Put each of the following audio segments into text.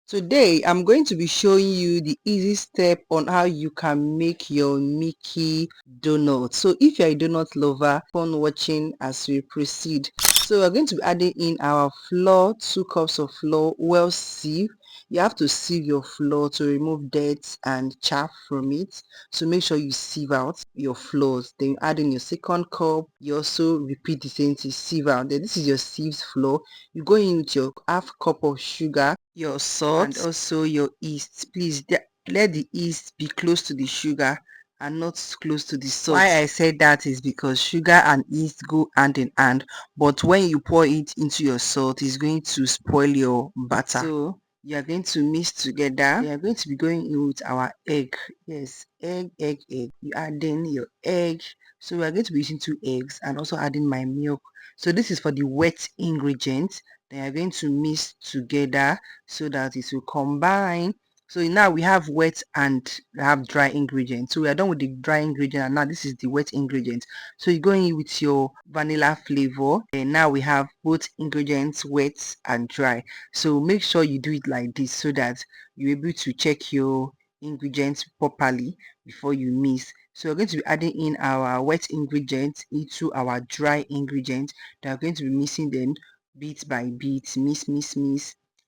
Today, I'm going to be showing you the easy step on how you can make your Milky donut. So if you're a donut lover, keep on watching as we proceed. So we're going to be adding in our flour, 2 cups of flour, well sieved. You have to sieve your flour to remove dirt and chaff from it. So make sure you sieve out your flours. Then you add in your second cup. You also repeat the same thing, sieve out. Then this is your sieved flour. You go in with your half cup of sugar, your salt, and also your yeast. Please let the yeast be close to the sugar and not close to the salt. Why I said that is because sugar and yeast go hand in hand, but when you pour it into your salt, it's going to spoil your batter. So you are going to mix together. We are going to be going in with our egg. Yes, egg. You add in your egg. So we are going to be using 2 eggs and also adding my milk. So this is for the wet ingredients. They are going to mix together so that it will combine. So now we have wet and have dry ingredients. So we are done with the dry ingredient and now this is the wet ingredient. So you go in with your vanilla flavor and now we have both ingredients, wet and dry. So make sure you do it like this so that you're able to check your ingredients properly before you mix. So we're going to be adding in our wet ingredients into our dry ingredients. They are going to be mixing them bit by bit, mix,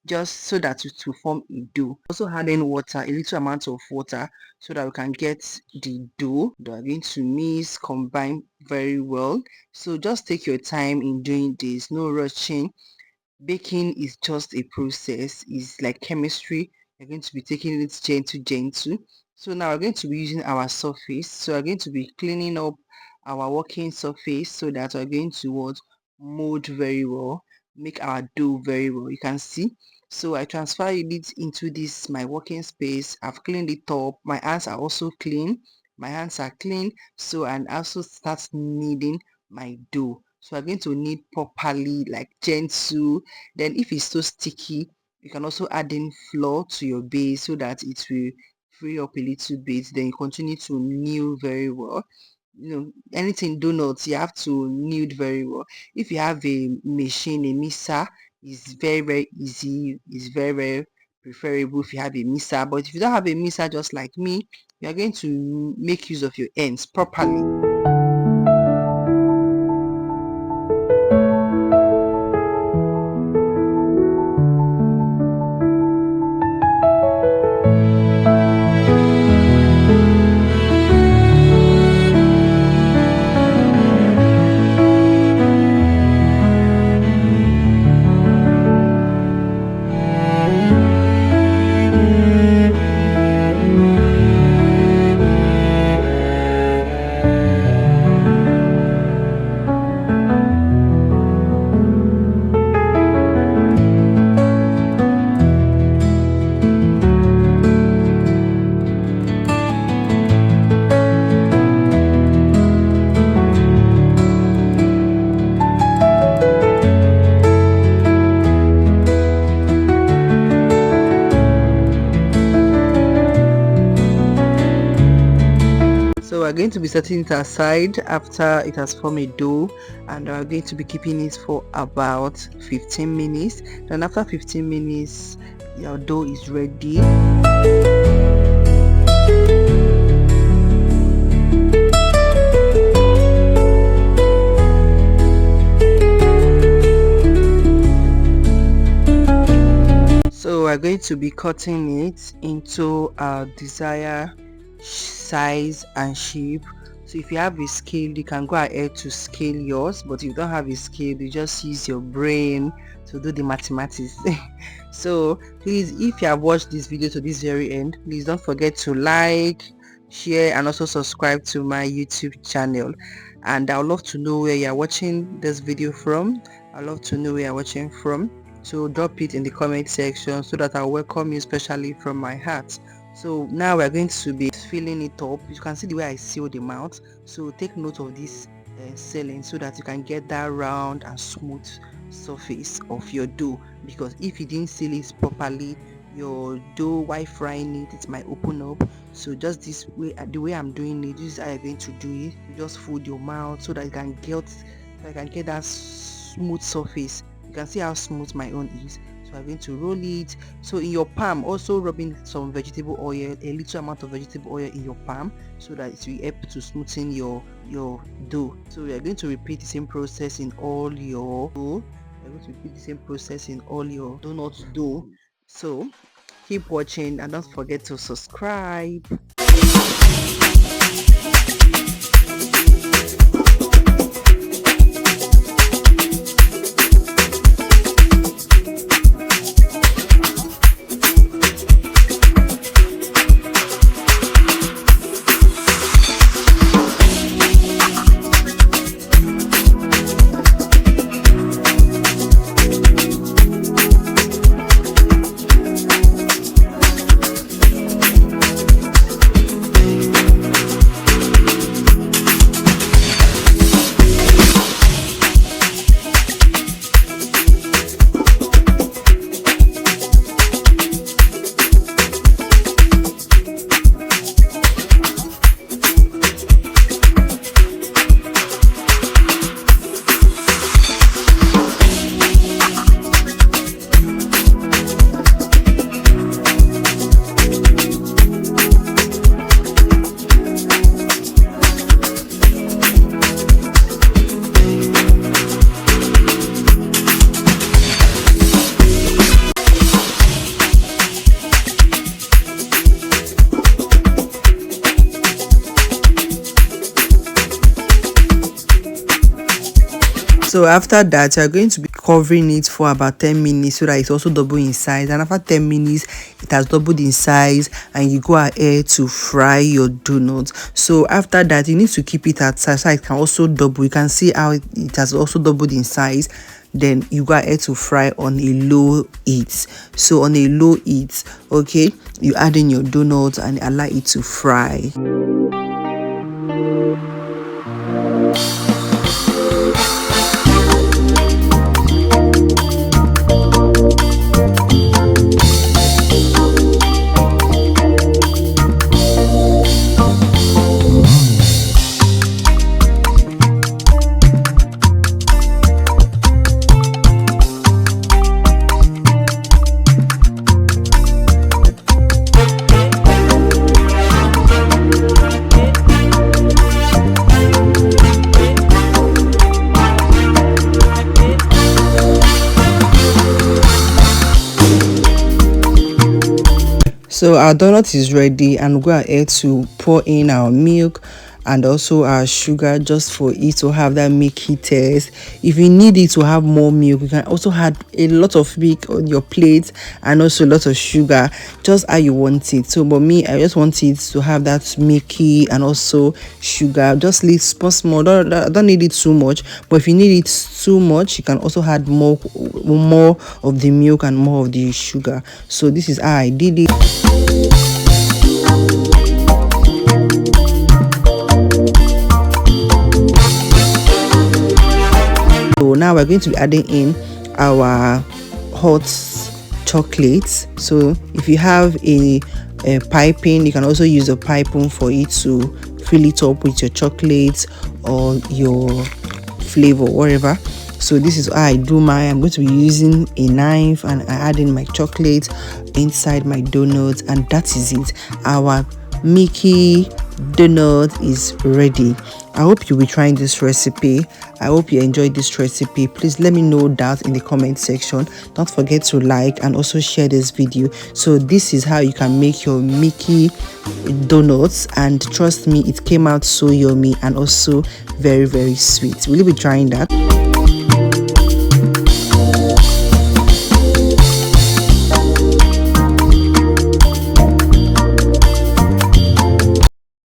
just so that it will form a dough. Also add in water, a little amount of water, so that we can get the dough. We are going to mix, combine very well. So just take your time in doing this, no rushing. Baking is just a process, it's like chemistry. You're going to be taking it gentle. So now we're going to be using our surface. So we're going to be cleaning up our working surface so that we're going to mold very well, make our dough very well. You can see. So I transfer it into this my working space. I've cleaned it up. My hands are also clean. My hands are clean. So and also start kneading my dough. So we're going to knead properly, like gentle. Then if it's so sticky, you can also add in flour to your base so that it will free up a little bit. Then you continue to knead very well. Anything donuts, you have to knead very well. If you have a machine, a mixer, it's very easy. It's very preferable if you have a mixer. But if you don't have a mixer, just like me, you are going to make use of your hands properly. So we're going to be setting it aside after it has formed a dough, and we're going to be keeping it for about 15 minutes. Then after 15 minutes, your dough is ready. So we're going to be cutting it into our desired size and shape. So if you have a scale, you can go ahead to scale yours, but if you don't have a scale, you just use your brain to do the mathematics. So please, if you have watched this video to this very end, please don't forget to like, share and also subscribe to my YouTube channel. And I would love to know where you are watching this video from. I'd love to know where you're watching from. So drop it in the comment section so that I'll welcome you especially from my heart. So now we're going to be filling it up. You can see the way I seal the mouth. So take note of this sealing so that you can get that round and smooth surface of your dough, because if you didn't seal it properly, your dough while frying it might open up. So just this way, the way I'm doing it, this is how you're going to do it. You just fold your mouth so that you can get that smooth surface. You can see how smooth my own is. So So I'm going to roll it. So in your palm, also rub in some vegetable oil, a little amount of vegetable oil in your palm, so that it will help to smoothen your dough. So we are going to repeat the same process in all your dough. We're going to repeat the same process in all your donut dough. So keep watching and don't forget to subscribe. So after that, you're going to be covering it for about 10 minutes so that it's also double in size. And after 10 minutes, it has doubled in size, and you go ahead to fry your donuts. So after that, you need to keep it at size so it can also double. You can see how it has also doubled in size. Then you go ahead to fry on a low heat. So on a low heat, okay, you add in your donuts and allow it to fry. So our donut is ready, and go ahead to pour in our milk and also our sugar just for it to have that milky taste. If you need it to have more milk, you can also add a lot of milk on your plate and also a lot of sugar, just how you want it. So but me, I just want it to have that milky and also sugar, just little small. Don't need it too much, but if you need it too much, you can also add more of the milk and more of the sugar. So this is how I did it. So now we're going to be adding in our hot chocolate. So if you have a piping, you can also use a piping for it to fill it up with your chocolate or your flavor, whatever. So this is how I do mine. I'm going to be using a knife and I add in my chocolate inside my donuts, and that is it. Our Milky Doughnut is ready. I hope you'll be trying this recipe. I hope you enjoyed this recipe. Please let me know that in the comment section. Don't forget to like and also share this video. So this is how you can make your Milky Doughnut, and trust me, it came out so yummy and also very, very sweet. Will you be trying that?